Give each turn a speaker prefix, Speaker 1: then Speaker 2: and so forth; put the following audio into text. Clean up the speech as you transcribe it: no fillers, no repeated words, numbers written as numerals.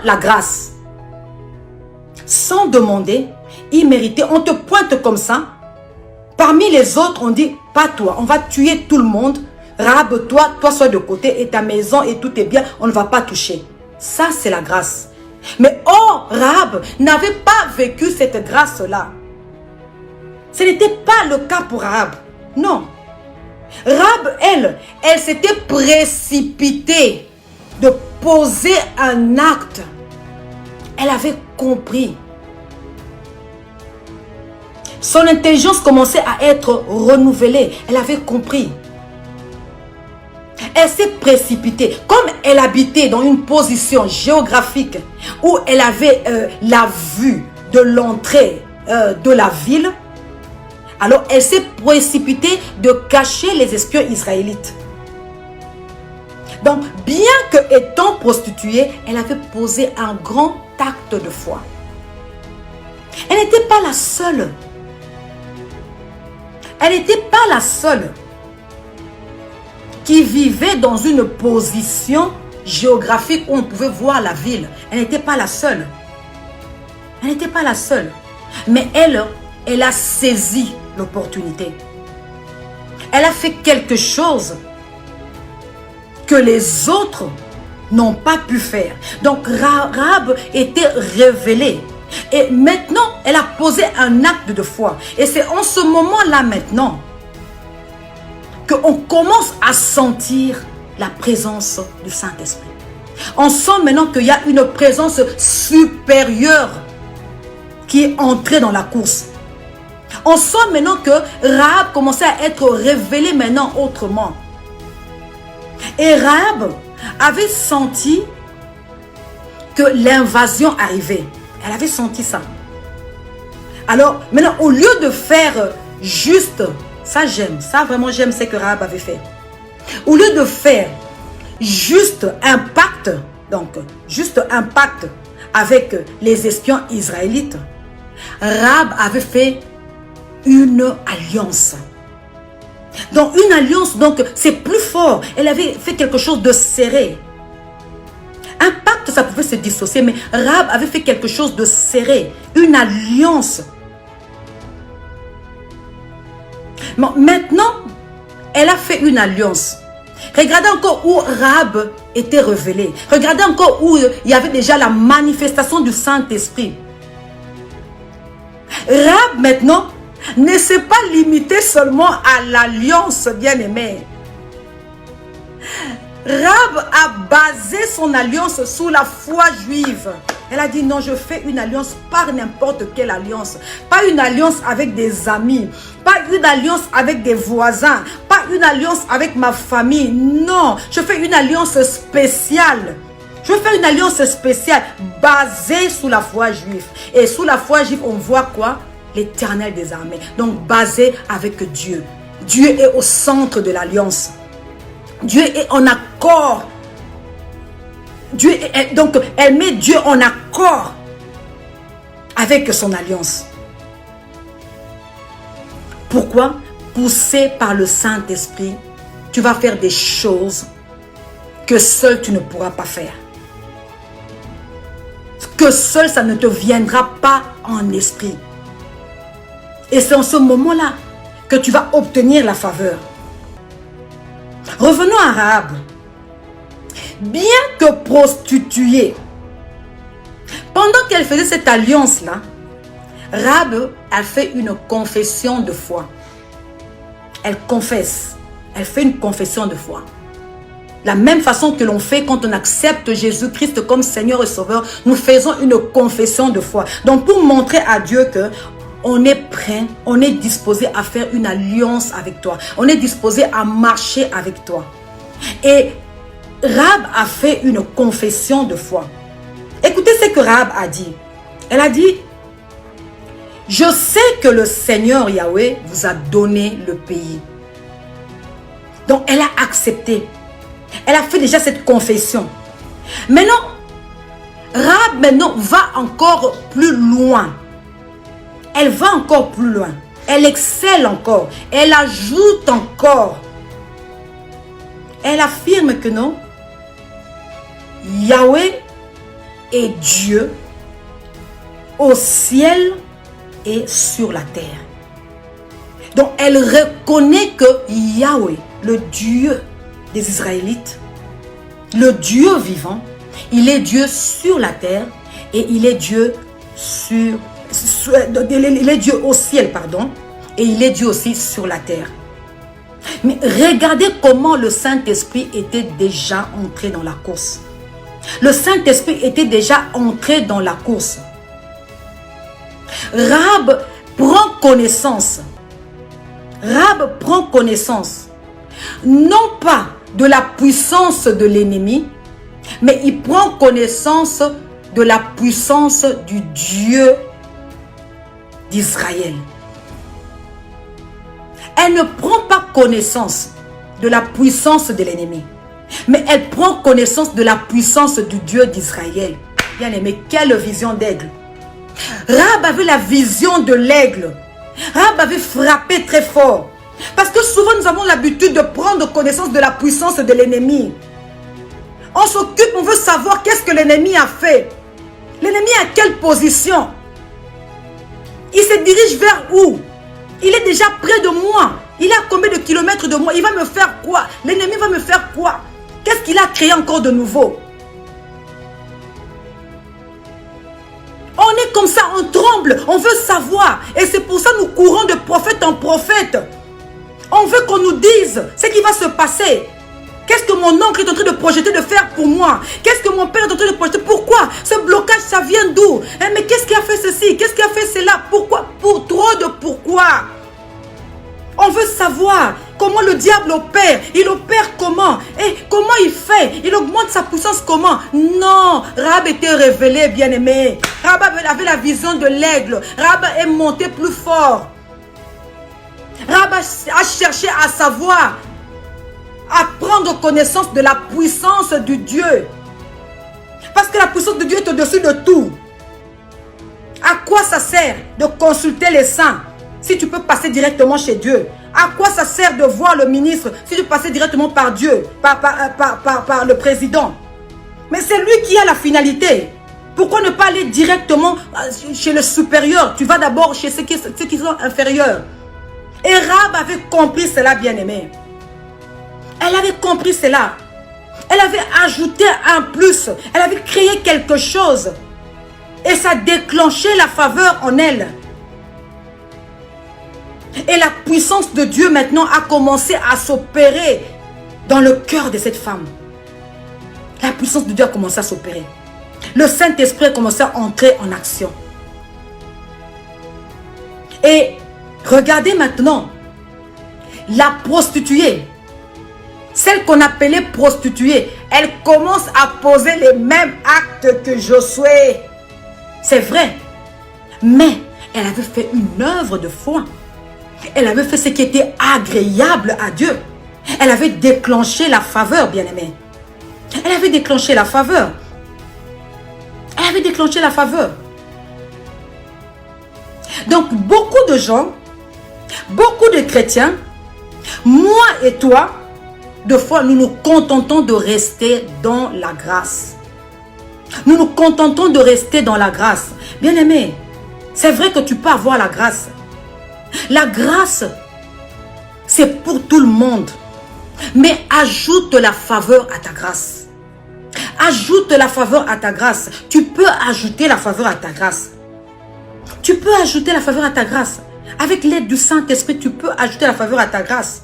Speaker 1: la grâce. Sans demander, immérité, on te pointe comme ça. Parmi les autres, on dit, pas toi, on va tuer tout le monde. Rahab, toi sois de côté et ta maison et tout est bien, on ne va pas toucher. Ça, c'est la grâce. Mais Rahab n'avait pas vécu cette grâce-là. Ce n'était pas le cas pour Rahab. Non. Rahab, elle s'était précipitée de poser un acte. Elle avait compris. Son intelligence commençait à être renouvelée. Elle avait compris. Elle s'est précipitée. Comme elle habitait dans une position géographique où elle avait la vue de l'entrée de la ville, alors elle s'est précipitée de cacher les espions israélites. Donc, bien que étant prostituée, elle avait posé un grand acte de foi. Elle n'était pas la seule. Elle n'était pas la seule qui vivait dans une position géographique où on pouvait voir la ville. Elle n'était pas la seule. Elle n'était pas la seule. Mais elle a saisi l'opportunité. Elle a fait quelque chose que les autres n'ont pas pu faire. Donc Rahab était révélée. Et maintenant, elle a posé un acte de foi. Et c'est en ce moment-là maintenant qu'on commence à sentir la présence du Saint-Esprit. On sent maintenant qu'il y a une présence supérieure qui est entrée dans la course. On sent maintenant que Rahab commençait à être révélée maintenant autrement. Et Rahab avait senti que l'invasion arrivait. Elle avait senti ça. Alors, maintenant, au lieu de faire juste, ça j'aime, ça vraiment j'aime ce que Rahab avait fait. Au lieu de faire juste un pacte, donc juste un pacte avec les espions israélites, Rahab avait fait une alliance. Donc une alliance, donc c'est plus fort. Elle avait fait quelque chose de serré. Un pacte, ça pouvait se dissocier, mais Rahab avait fait quelque chose de serré. Une alliance. Bon, maintenant, elle a fait une alliance. Regardez encore où Rahab était révélée. Regardez encore où il y avait déjà la manifestation du Saint-Esprit. Rahab, maintenant, ne s'est pas limitée seulement à l'alliance, bien-aimée. Rahab a basé son alliance sur la foi juive. Elle a dit non, je fais une alliance par n'importe quelle alliance. Pas une alliance avec des amis. Pas une alliance avec des voisins. Pas une alliance avec ma famille. Non, je fais une alliance spéciale. Je fais une alliance spéciale basée sur la foi juive. Et sous la foi juive, on voit quoi? L'Éternel des armées. Donc basée avec Dieu. Dieu est au centre de l'alliance. Dieu est en accord. Donc, elle met Dieu en accord avec son alliance. Pourquoi? Poussé par le Saint-Esprit, tu vas faire des choses que seul tu ne pourras pas faire. Que seul ça ne te viendra pas en esprit. Et c'est en ce moment-là que tu vas obtenir la faveur. Revenons à Rahab. Bien que prostituée, pendant qu'elle faisait cette alliance-là, Rahab a fait une confession de foi. Elle confesse. Elle fait une confession de foi. La même façon que l'on fait quand on accepte Jésus-Christ comme Seigneur et Sauveur, nous faisons une confession de foi. Donc pour montrer à Dieu que on est prêt, on est disposé à faire une alliance avec toi. On est disposé à marcher avec toi. Et Rahab a fait une confession de foi. Écoutez ce que Rahab a dit. Elle a dit, je sais que le Seigneur Yahweh vous a donné le pays. Donc elle a accepté. Elle a fait déjà cette confession. Maintenant, Rahab maintenant va encore plus loin. Elle va encore plus loin. Elle excelle encore. Elle ajoute encore. Elle affirme que non. Yahweh est Dieu au ciel et sur la terre. Donc elle reconnaît que Yahweh, le Dieu des Israélites, le Dieu vivant, il est Dieu sur la terre et il est Dieu il est Dieu au ciel, pardon, et il est Dieu aussi sur la terre. Mais regardez comment le Saint-Esprit était déjà entré dans la course. Le Saint-Esprit était déjà entré dans la course. Rahab prend connaissance. Rahab prend connaissance, non pas de la puissance de l'ennemi, mais il prend connaissance de la puissance du Dieu d'Israël. Elle ne prend pas connaissance de la puissance de l'ennemi, mais elle prend connaissance de la puissance du Dieu d'Israël. Bien aimé, quelle vision d'aigle! Rahab avait la vision de l'aigle. Rahab avait frappé très fort. Parce que souvent nous avons l'habitude de prendre connaissance de la puissance de l'ennemi. On s'occupe, on veut savoir qu'est-ce que l'ennemi a fait. L'ennemi a quelle position? Il se dirige vers où? Il est déjà près de moi. Il est à combien de kilomètres de moi? Il va me faire quoi? L'ennemi va me faire quoi? Qu'est-ce qu'il a créé encore de nouveau? On est comme ça, on tremble, on veut savoir. Et c'est pour ça que nous courons de prophète en prophète. On veut qu'on nous dise ce qui va se passer. Qu'est-ce que mon oncle est en train de projeter de faire pour moi? Qu'est-ce que mon père est en train de projeter? Pourquoi? Ce blocage, ça vient d'où? Mais qu'est-ce qui a fait ceci? Qu'est-ce qui a fait cela? Pourquoi? Pour trop de pourquoi. On veut savoir comment le diable opère. Il opère comment? Et comment il fait? Il augmente sa puissance comment? Non, Rahab était révélé, bien-aimé. Rahab avait la vision de l'aigle. Rahab est monté plus fort. Rahab a cherché à savoir, à prendre connaissance de la puissance du Dieu. Parce que la puissance de Dieu est au-dessus de tout. À quoi ça sert de consulter les saints si tu peux passer directement chez Dieu? À quoi ça sert de voir le ministre si tu passes directement par Dieu, par le président? Mais c'est lui qui a la finalité. Pourquoi ne pas aller directement chez le supérieur? Tu vas d'abord chez ceux qui sont inférieurs. Et Rahab avait compris cela, bien-aimé. Elle avait compris cela. Elle avait ajouté un plus. Elle avait créé quelque chose. Et ça a déclenché la faveur en elle. Et la puissance de Dieu maintenant a commencé à s'opérer dans le cœur de cette femme. La puissance de Dieu a commencé à s'opérer. Le Saint-Esprit a commencé à entrer en action. Et regardez maintenant, la prostituée, celle qu'on appelait prostituée, elle commence à poser les mêmes actes que Josué. C'est vrai. Mais elle avait fait une œuvre de foi. Elle avait fait ce qui était agréable à Dieu. Elle avait déclenché la faveur, bien-aimée. Elle avait déclenché la faveur. Elle avait déclenché la faveur. Donc, beaucoup de gens, beaucoup de chrétiens, moi et toi, de fois, nous nous contentons de rester dans la grâce. Nous nous contentons de rester dans la grâce. Bien-aimé, c'est vrai que tu peux avoir la grâce. La grâce, c'est pour tout le monde. Mais ajoute la faveur à ta grâce. Ajoute la faveur à ta grâce. Tu peux ajouter la faveur à ta grâce. Tu peux ajouter la faveur à ta grâce. Avec l'aide du Saint-Esprit, tu peux ajouter la faveur à ta grâce.